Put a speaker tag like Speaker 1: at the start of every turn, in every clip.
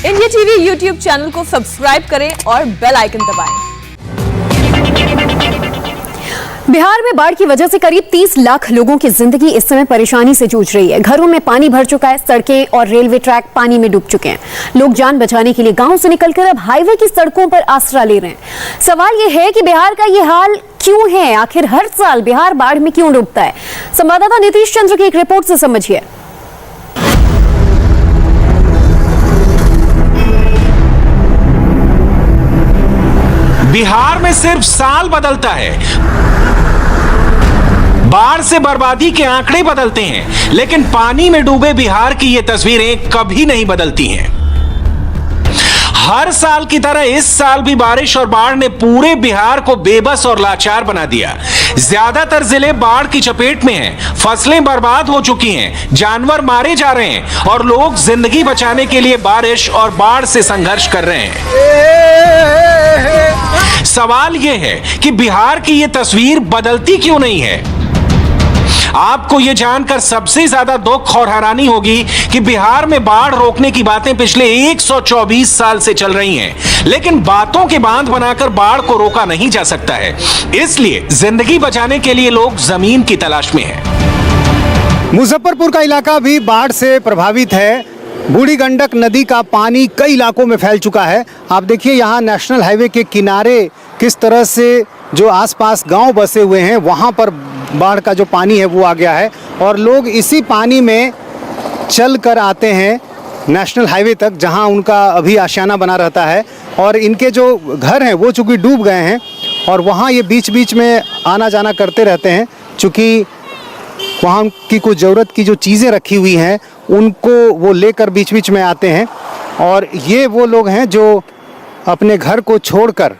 Speaker 1: India TV YouTube channel को subscribe करें और बेल आइकन दबाएं।
Speaker 2: बिहार में बाढ़ की वजह से करीब 30 लाख लोगों की जिंदगी इस समय परेशानी से जूझ रही है। घरों में पानी भर चुका है, सड़कें और रेलवे ट्रैक पानी में डूब चुके हैं। लोग जान बचाने के लिए गांव से निकलकर अब हाईवे की सड़कों पर आसरा ले रहे हैं। सवाल यह है कि बिहार का यह हाल क्यों है? आखिर हर साल बिहार बाढ़ में क्यों डूबता है? संवाददाता नीतीश चंद्र की एक रिपोर्ट से समझिए।
Speaker 3: बिहार में सिर्फ साल बदलता है, बाढ़ से बर्बादी के आंकड़े बदलते हैं, लेकिन पानी में डूबे बिहार की ये तस्वीरें कभी नहीं बदलती हैं। हर साल की तरह इस साल भी बारिश और बाढ़ ने पूरे बिहार को बेबस और लाचार बना दिया। ज्यादातर जिले बाढ़ की चपेट में हैं, फसलें बर्बाद हो चुकी हैं, जानवर मारे जा रहे हैं और लोग जिंदगी बचाने के लिए बारिश और बाढ़ से संघर्ष कर रहे हैं। सवाल यह है कि बिहार की यह तस्वीर बदलती क्यों नहीं है? आपको यह जानकर सबसे ज्यादा दुख और हैरानी होगी कि बिहार में बाढ़ रोकने की बातें पिछले 124 साल से चल रही हैं, लेकिन बातों के बांध बनाकर बाढ़ को रोका नहीं जा सकता है। इसलिए जिंदगी बचाने के लिए लोग जमीन की तलाश में हैं।
Speaker 4: मुजफ्फरपुर का इलाका भी बाढ़ से प्रभावित है। बूढ़ी गंडक नदी का पानी कई इलाकों में फैल चुका है। आप देखिए यहाँ नेशनल हाईवे के किनारे किस तरह से जो आसपास गांव बसे हुए हैं वहाँ पर बाढ़ का जो पानी है वो आ गया है और लोग इसी पानी में चल कर आते हैं नेशनल हाईवे तक, जहाँ उनका अभी आशियाना बना रहता है। और इनके जो घर हैं वो चूँकि डूब गए हैं और वहाँ ये बीच बीच में आना जाना करते रहते हैं, चूँकि वहाँ की कुछ ज़रूरत की जो चीज़ें रखी हुई हैं उनको वो लेकर बीच बीच में आते हैं। और ये वो लोग हैं जो अपने घर को छोड़कर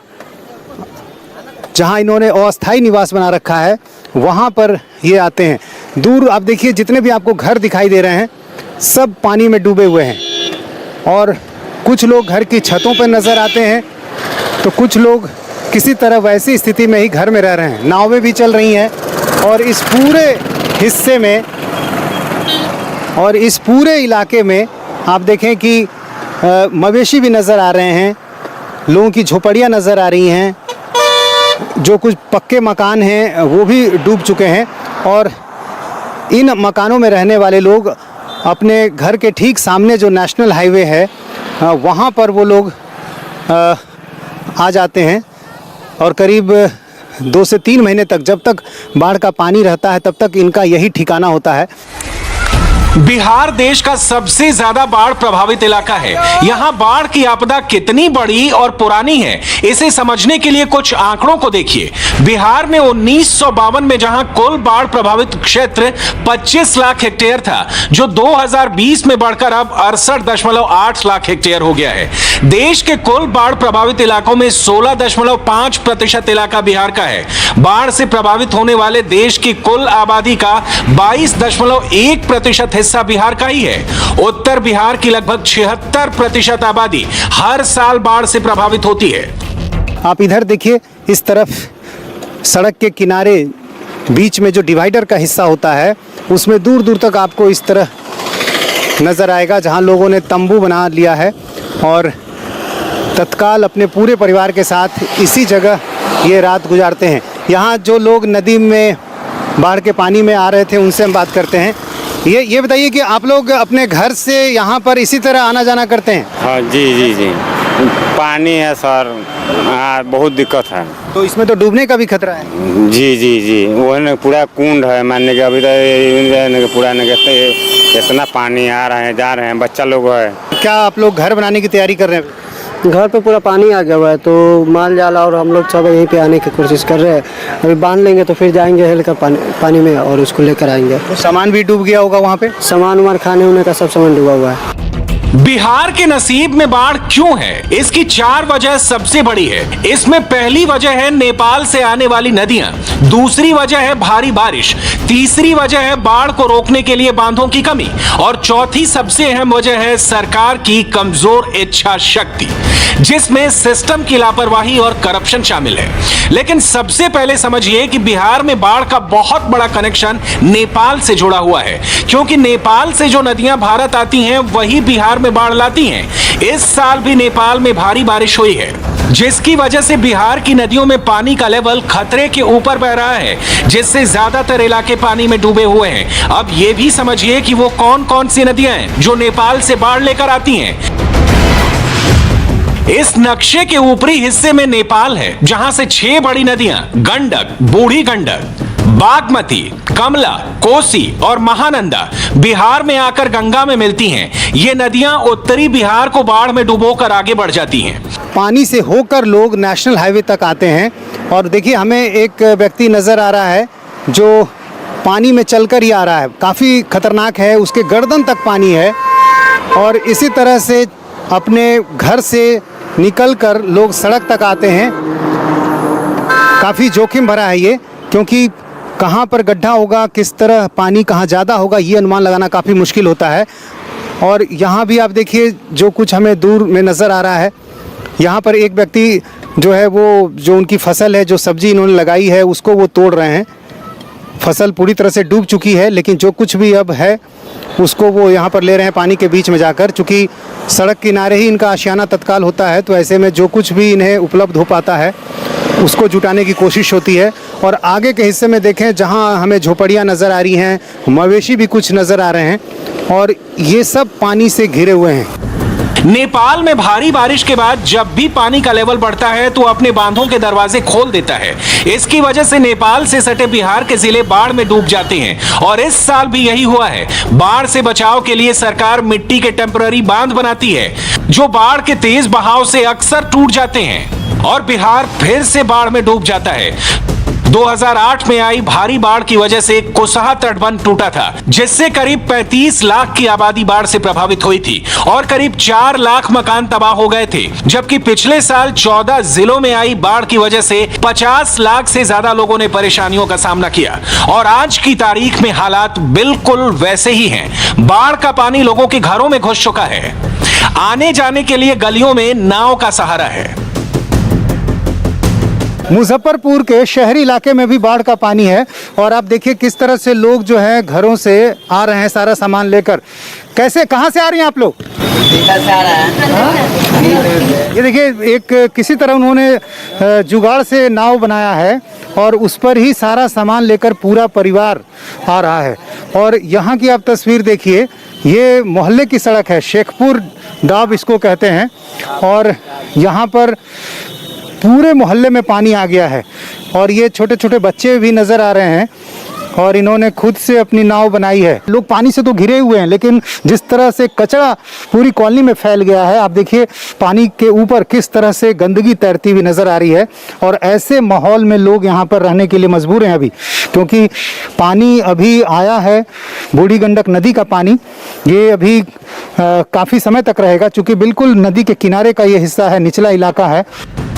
Speaker 4: जहाँ इन्होंने अस्थायी निवास बना रखा है वहाँ पर ये आते हैं। दूर आप देखिए जितने भी आपको घर दिखाई दे रहे हैं सब पानी में डूबे हुए हैं और कुछ लोग घर की छतों पर नज़र आते हैं तो कुछ लोग किसी तरह वैसी स्थिति में ही घर में रह रहे हैं। नावें भी चल रही हैं और इस पूरे हिस्से में और इस पूरे इलाके में आप देखें कि मवेशी भी नज़र आ रहे हैं, लोगों की झोपड़ियाँ नज़र आ रही हैं, जो कुछ पक्के मकान हैं वो भी डूब चुके हैं। और इन मकानों में रहने वाले लोग अपने घर के ठीक सामने जो नेशनल हाईवे है वहाँ पर वो लोग आ जाते हैं और करीब 2 से 3 महीने तक, जब तक बाढ़ का पानी रहता है तब तक इनका यही ठिकाना होता है।
Speaker 3: बिहार देश का सबसे ज्यादा बाढ़ प्रभावित इलाका है। यहाँ बाढ़ की आपदा कितनी बड़ी और पुरानी है इसे समझने के लिए कुछ आंकड़ों को देखिए। बिहार में 1952 में जहाँ कुल बाढ़ प्रभावित क्षेत्र 25 लाख हेक्टेयर था, जो 2020 में बढ़कर अब 68.8 लाख हेक्टेयर हो गया है। देश के कुल बाढ़ प्रभावित इलाकों में 16.5% इलाका बिहार का है। बाढ़ से प्रभावित होने वाले देश की कुल आबादी का 22.1% हिस्सा बिहार का ही है। उत्तर बिहार की लगभग 76% आबादी हर साल बाढ़ से प्रभावित होती है।
Speaker 4: आप इधर देखिए, इस तरफ सड़क के किनारे बीच में जो डिवाइडर का हिस्सा होता है उसमें दूर दूर तक आपको इस तरह नज़र आएगा, जहां लोगों ने तंबू बना लिया है और तत्काल अपने पूरे परिवार के साथ इसी जगह ये रात गुजारते हैं। यहाँ जो लोग नदी में बाढ़ के पानी में आ रहे थे उनसे हम बात करते हैं। ये बताइए कि आप लोग अपने घर से यहाँ पर इसी तरह आना जाना करते हैं?
Speaker 5: हाँ जी, पानी है सर, बहुत दिक्कत है।
Speaker 4: तो इसमें तो डूबने का भी खतरा है?
Speaker 5: जी, वो है पूरा कुंड है, मानने के अभी तो पूरा इतना पानी आ रहे हैं जा रहे हैं, बच्चा लोग है।
Speaker 4: क्या आप लोग घर बनाने की तैयारी कर रहे हैं?
Speaker 6: घर पे पूरा पानी आ गया हुआ है, तो माल जाल और हम लोग सब यहीं पे आने की कोशिश कर रहे हैं। अभी बांध लेंगे तो फिर जाएंगे हेल कर पानी में और उसको लेकर आएंगे।
Speaker 4: तो सामान भी डूब गया होगा वहाँ पे?
Speaker 6: सामान वामान खाने उने का सब सामान डूबा हुआ है।
Speaker 3: बिहार के नसीब में बाढ़ क्यों है? इसकी 4 वजह सबसे बड़ी है। इसमें पहली वजह है नेपाल से आने वाली नदियां, दूसरी वजह है भारी बारिश, तीसरी वजह है बाढ़ को रोकने के लिए बांधों की कमी और चौथी सबसे अहम वजह है सरकार की कमजोर इच्छा शक्ति, जिसमें सिस्टम की लापरवाही और करप्शन शामिल है। लेकिन सबसे पहले समझिए कि बिहार में बाढ़ का बहुत बड़ा कनेक्शन नेपाल से जुड़ा हुआ है, क्योंकि नेपाल से जो नदियां भारत आती हैं वही बिहार में बाढ़ लाती हैं। इस साल भी नेपाल में भारी बारिश हुई है, जिसकी वजह से बिहार की नदियों में पानी का लेवल खतरे के ऊपर बह रहा है, जिससे ज्यादातर इलाके पानी में डूबे हुए हैं। अब ये भी समझिए कि वो कौन कौन सी नदियां हैं जो नेपाल से बाढ़ लेकर आती हैं। इस नक्शे के ऊपरी हिस्से में नेपाल है, जहां से 6 बड़ी नदियां गंडक, बूढ़ी गंडक, बागमती, कमला, कोसी और महानंदा बिहार में आकर गंगा में मिलती हैं। ये नदियां उत्तरी बिहार को बाढ़ में डुबोकर आगे बढ़ जाती हैं।
Speaker 4: पानी से होकर लोग नेशनल हाईवे तक आते हैं और देखिए हमें एक व्यक्ति नज़र आ रहा है जो पानी में चलकर ही आ रहा है, काफ़ी खतरनाक है, उसके गर्दन तक पानी है और इसी तरह से अपने घर से निकलकर लोग सड़क तक आते हैं। काफ़ी जोखिम भरा है ये, क्योंकि कहाँ पर गड्ढा होगा, किस तरह पानी कहाँ ज़्यादा होगा, ये अनुमान लगाना काफ़ी मुश्किल होता है। और यहाँ भी आप देखिए जो कुछ हमें दूर में नज़र आ रहा है, यहाँ पर एक व्यक्ति जो है वो जो उनकी फसल है, जो सब्जी इन्होंने लगाई है, उसको वो तोड़ रहे हैं। फसल पूरी तरह से डूब चुकी है, लेकिन जो कुछ भी अब है उसको वो यहाँ पर ले रहे हैं पानी के बीच में जाकर। चूँकि सड़क किनारे ही इनका आशियाना तत्काल होता है, तो ऐसे में जो कुछ भी इन्हें उपलब्ध हो पाता है उसको जुटाने की कोशिश होती है। और आगे के हिस्से में देखें जहाँ हमें झोपड़ियाँ नज़र आ रही हैं, मवेशी भी कुछ नज़र आ रहे हैं और ये सब पानी से घिरे हुए हैं।
Speaker 3: नेपाल में भारी बारिश के बाद जब भी पानी का लेवल बढ़ता है तो अपने बांधों के दरवाजे खोल देता है। इसकी वजह से नेपाल से सटे बिहार के जिले बाढ़ में डूब जाते हैं और इस साल भी यही हुआ है। बाढ़ से बचाव के लिए सरकार मिट्टी के टेम्पररी बांध बनाती है, जो बाढ़ के तेज बहाव से अक्सर टूट जाते हैं और बिहार फिर से बाढ़ में डूब जाता है। 2008 में आई भारी बाढ़ की वजह से कुसहा तटबंध टूटा था, जिससे करीब 35 लाख की आबादी बाढ़ से प्रभावित हुई थी और करीब 4 लाख मकान तबाह हो गए थे। जबकि पिछले साल 14 जिलों में आई बाढ़ की वजह से 50 लाख से ज्यादा लोगों ने परेशानियों का सामना किया और आज की तारीख में हालात बिल्कुल वैसे ही हैं। बाढ़ का पानी लोगों के घरों में घुस चुका है। आने जाने के लिए गलियों में नाव का सहारा है।
Speaker 4: मुजफ्फरपुर के शहरी इलाके में भी बाढ़ का पानी है और आप देखिए किस तरह से लोग जो है घरों से आ रहे हैं सारा सामान लेकर। कैसे, कहाँ से आ रही हैं आप लोग?
Speaker 7: से आ रहा है।
Speaker 4: ये देखिए एक किसी तरह उन्होंने जुगाड़ से नाव बनाया है और उस पर ही सारा सामान लेकर पूरा परिवार आ रहा है। और यहाँ की आप तस्वीर देखिए, ये मोहल्ले की सड़क है, शेखपुर डाब इसको कहते हैं और यहाँ पर पूरे मोहल्ले में पानी आ गया है और ये छोटे छोटे बच्चे भी नज़र आ रहे हैं और इन्होंने खुद से अपनी नाव बनाई है। लोग पानी से तो घिरे हुए हैं, लेकिन जिस तरह से कचरा पूरी कॉलोनी में फैल गया है, आप देखिए पानी के ऊपर किस तरह से गंदगी तैरती हुई नज़र आ रही है। और ऐसे माहौल में लोग यहाँ पर रहने के लिए मजबूर हैं अभी, क्योंकि पानी अभी आया है, बूढ़ी गंडक नदी का पानी, ये अभी काफ़ी समय तक रहेगा, चूँकि बिल्कुल नदी के किनारे का ये हिस्सा है, निचला इलाका है।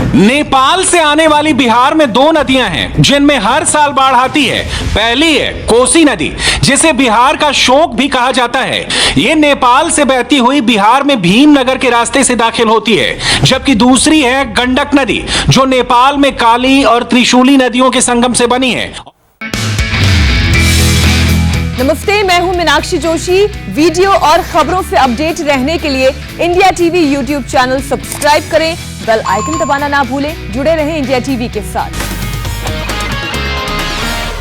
Speaker 3: नेपाल से आने वाली बिहार में 2 नदियां हैं जिनमें हर साल बाढ़ आती है। पहली है कोसी नदी, जिसे बिहार का शोक भी कहा जाता है। ये नेपाल से बहती हुई बिहार में भीमनगर के रास्ते से दाखिल होती है। जबकि दूसरी है गंडक नदी, जो नेपाल में काली और त्रिशूली नदियों के संगम से बनी है।
Speaker 1: नमस्ते, मैं हूं मीनाक्षी जोशी। वीडियो और खबरों से अपडेट रहने के लिए India TV YouTube channel subscribe करें, बेल आइकन दबाना ना भूलें। जुड़े रहें इंडिया टीवी के साथ।